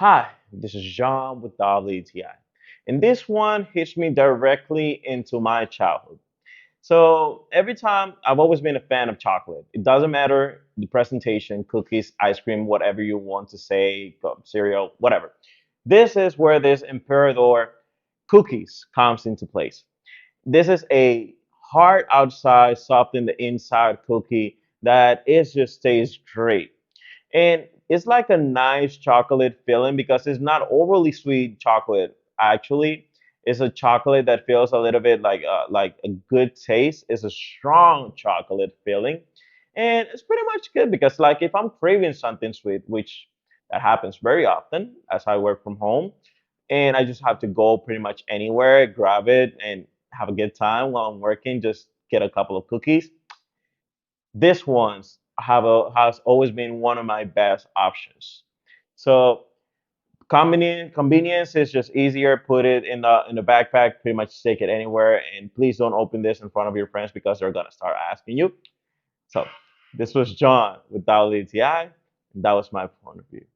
Hi, this is John with WTI. And this one hits me directly into my childhood. So every time I've always been a fan of chocolate. It doesn't matter the presentation, cookies, ice cream, whatever you want to say, cereal, whatever. This is where this Emperador cookies comes into place. This is a hard outside, soft in the inside cookie that is just tastes great. And it's like a nice chocolate filling because it's not overly sweet chocolate. Actually, it's a chocolate that feels a little bit like a good taste. It's a strong chocolate filling, and it's pretty much good because like if I'm craving something sweet, which that happens very often as I work from home, and I just have to go pretty much anywhere, grab it, and have a good time while I'm working. Just get a couple of cookies. This one's has always been one of my best options. So convenience is just easier. Put it in the backpack, pretty much take it anywhere. And please don't open this in front of your friends because they're gonna start asking you. So this was John with WTI, and that was my point of view.